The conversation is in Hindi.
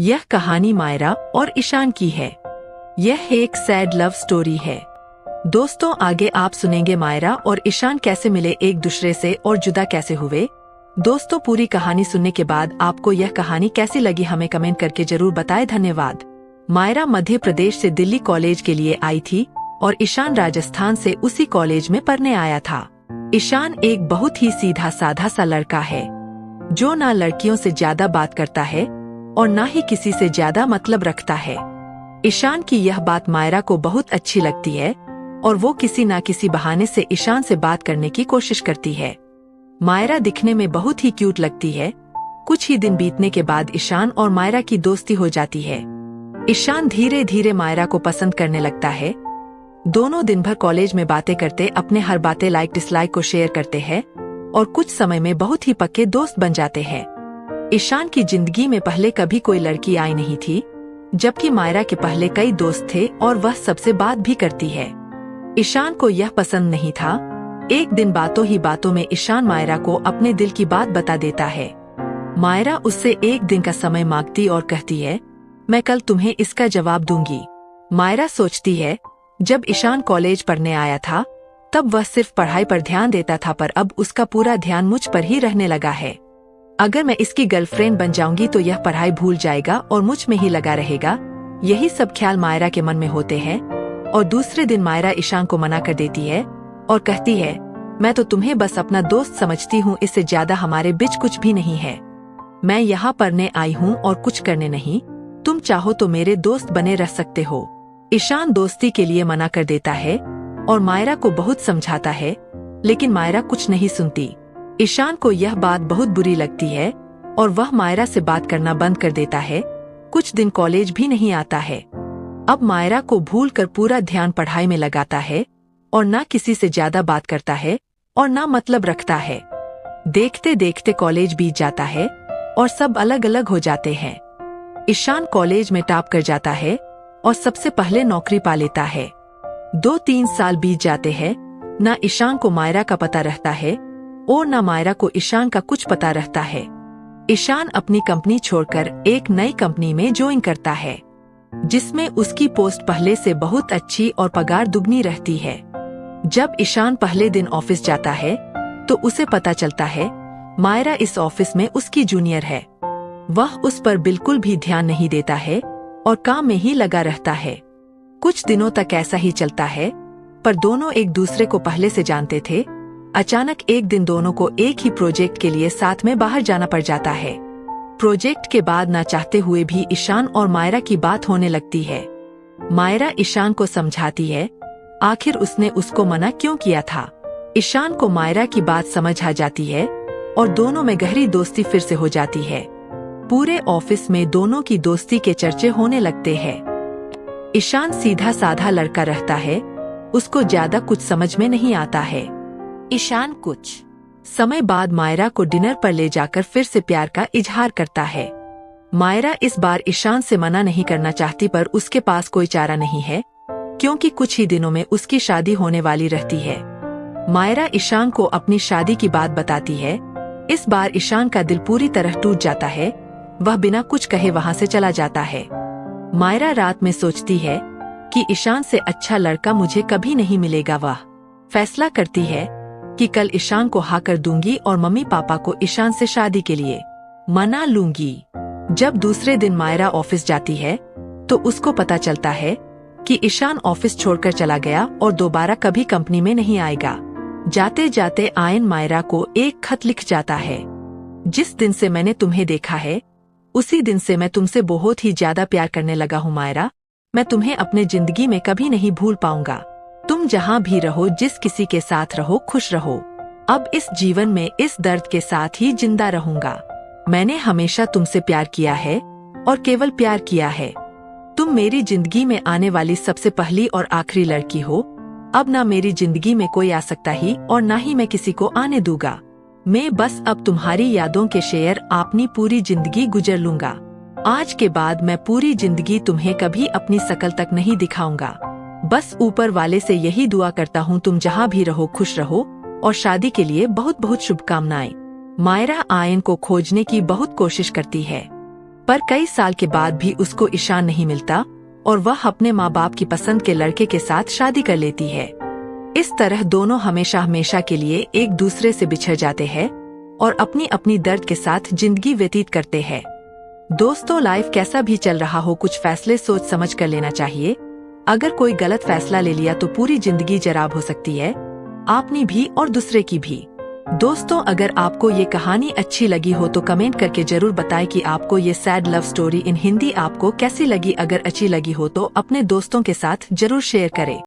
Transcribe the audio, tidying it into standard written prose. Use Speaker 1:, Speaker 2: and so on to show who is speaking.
Speaker 1: यह कहानी मायरा और ईशान की है। यह एक सैड लव स्टोरी है। दोस्तों, आगे आप सुनेंगे मायरा और ईशान कैसे मिले एक दूसरे से और जुदा कैसे हुए। दोस्तों, पूरी कहानी सुनने के बाद आपको यह कहानी कैसी लगी हमें कमेंट करके जरूर बताएं। धन्यवाद। मायरा मध्य प्रदेश से दिल्ली कॉलेज के लिए आई थी और ईशान राजस्थान से उसी कॉलेज में पढ़ने आया था। ईशान एक बहुत ही सीधा साधा सा लड़का है जो ना लड़कियों से ज्यादा बात करता है और ना ही किसी से ज्यादा मतलब रखता है। ईशान की यह बात मायरा को बहुत अच्छी लगती है और वो किसी ना किसी बहाने से ईशान से बात करने की कोशिश करती है। मायरा दिखने में बहुत ही क्यूट लगती है। कुछ ही दिन बीतने के बाद ईशान और मायरा की दोस्ती हो जाती है। ईशान धीरे धीरे मायरा को पसंद करने लगता है। दोनों दिन भर कॉलेज में बातें करते अपने हर बातें लाइक डिसलाइक को शेयर करते हैं और कुछ समय में बहुत ही पक्के दोस्त बन जाते हैं। ईशान की जिंदगी में पहले कभी कोई लड़की आई नहीं थी, जबकि मायरा के पहले कई दोस्त थे और वह सबसे बात भी करती है। ईशान को यह पसंद नहीं था। एक दिन बातों ही बातों में ईशान मायरा को अपने दिल की बात बता देता है। मायरा उससे एक दिन का समय मांगती और कहती है, मैं कल तुम्हें इसका जवाब दूंगी। मायरा सोचती है, जब ईशान कॉलेज पढ़ने आया था तब वह सिर्फ पढ़ाई पर ध्यान देता था, पर अब उसका पूरा ध्यान मुझ पर ही रहने लगा है। अगर मैं इसकी गर्लफ्रेंड बन जाऊंगी तो यह पढ़ाई भूल जाएगा और मुझ में ही लगा रहेगा। यही सब ख्याल मायरा के मन में होते हैं। और दूसरे दिन मायरा ईशान को मना कर देती है और कहती है, मैं तो तुम्हें बस अपना दोस्त समझती हूँ, इससे ज्यादा हमारे बीच कुछ भी नहीं है। मैं यहाँ पढ़ने आई हूँ और कुछ करने नहीं। तुम चाहो तो मेरे दोस्त बने रह सकते हो। ईशान दोस्ती के लिए मना कर देता है और मायरा को बहुत समझाता है, लेकिन मायरा कुछ नहीं सुनती। ईशान को यह बात बहुत बुरी लगती है और वह मायरा से बात करना बंद कर देता है। कुछ दिन कॉलेज भी नहीं आता है। अब मायरा को भूलकर पूरा ध्यान पढ़ाई में लगाता है और ना किसी से ज्यादा बात करता है और ना मतलब रखता है। देखते देखते कॉलेज बीत जाता है और सब अलग अलग हो जाते हैं। ईशान कॉलेज में टॉप कर जाता है और सबसे पहले नौकरी पा लेता है। 2-3 साल बीत जाते हैं। ना ईशान को मायरा का पता रहता है और ना मायरा को ईशान का कुछ पता रहता है। ईशान अपनी कंपनी छोड़कर एक नई कंपनी में ज्वाइन करता है, जिसमें उसकी पोस्ट पहले से बहुत अच्छी और पगार दुगनी रहती है। जब ईशान पहले दिन ऑफिस जाता है तो उसे पता चलता है मायरा इस ऑफिस में उसकी जूनियर है। वह उस पर बिल्कुल भी ध्यान नहीं देता है और काम में ही लगा रहता है। कुछ दिनों तक ऐसा ही चलता है, पर दोनों एक दूसरे को पहले से जानते थे। अचानक एक दिन दोनों को एक ही प्रोजेक्ट के लिए साथ में बाहर जाना पड़ जाता है। प्रोजेक्ट के बाद ना चाहते हुए भी ईशान और मायरा की बात होने लगती है। मायरा ईशान को समझाती है आखिर उसने उसको मना क्यों किया था। ईशान को मायरा की बात समझ आ जाती है और दोनों में गहरी दोस्ती फिर से हो जाती है। पूरे ऑफिस में दोनों की दोस्ती के चर्चे होने लगते हैं। ईशान सीधा साधा लड़का रहता है, उसको ज्यादा कुछ समझ में नहीं आता है। ईशान कुछ समय बाद मायरा को डिनर पर ले जाकर फिर से प्यार का इजहार करता है। मायरा इस बार ईशान से मना नहीं करना चाहती, पर उसके पास कोई चारा नहीं है, क्योंकि कुछ ही दिनों में उसकी शादी होने वाली रहती है। मायरा ईशान को अपनी शादी की बात बताती है। इस बार ईशान का दिल पूरी तरह टूट जाता है। वह बिना कुछ कहे वहां से चला जाता है। मायरा रात में सोचती है कि ईशान से अच्छा लड़का मुझे कभी नहीं मिलेगा। वह फैसला करती है कि कल ईशान को हाँ कर दूंगी और मम्मी पापा को ईशान से शादी के लिए मना लूंगी। जब दूसरे दिन मायरा ऑफिस जाती है तो उसको पता चलता है कि ईशान ऑफिस छोड़कर चला गया और दोबारा कभी कंपनी में नहीं आएगा। जाते जाते आयन मायरा को एक खत लिख जाता है, जिस दिन से मैंने तुम्हें देखा है उसी दिन से मैं तुमसे बहुत ही ज्यादा प्यार करने लगा हूँ मायरा। मैं तुम्हें अपने जिंदगी में कभी नहीं भूल पाऊंगा। तुम जहाँ भी रहो, जिस किसी के साथ रहो, खुश रहो। अब इस जीवन में इस दर्द के साथ ही जिंदा रहूंगा। मैंने हमेशा तुमसे प्यार किया है और केवल प्यार किया है। तुम मेरी जिंदगी में आने वाली सबसे पहली और आखिरी लड़की हो। अब ना मेरी जिंदगी में कोई आ सकता ही और ना ही मैं किसी को आने दूंगा। मैं बस अब तुम्हारी यादों के शेयर अपनी पूरी जिंदगी गुजर लूंगा। आज के बाद मैं पूरी जिंदगी तुम्हें कभी अपनी शकल तक नहीं दिखाऊंगा। बस ऊपर वाले से यही दुआ करता हूँ तुम जहाँ भी रहो खुश रहो और शादी के लिए बहुत बहुत शुभकामनाएं। मायरा आयन को खोजने की बहुत कोशिश करती है। पर कई साल के बाद भी उसको ईशान नहीं मिलता और वह अपने माँ बाप की पसंद के लड़के के साथ शादी कर लेती है। इस तरह दोनों हमेशा हमेशा के लिए एक दूसरे से बिछड़ जाते हैं और अपनी अपनी दर्द के साथ जिंदगी व्यतीत करते हैं। दोस्तों, लाइफ कैसा भी चल रहा हो, कुछ फैसले सोच समझ कर लेना चाहिए। अगर कोई गलत फैसला ले लिया तो पूरी जिंदगी जराब हो सकती है, आपनी भी और दूसरे की भी। दोस्तों, अगर आपको ये कहानी अच्छी लगी हो तो कमेंट करके जरूर बताएं कि आपको ये sad love story in Hindi आपको कैसी लगी। अगर अच्छी लगी हो तो अपने दोस्तों के साथ जरूर शेयर करें।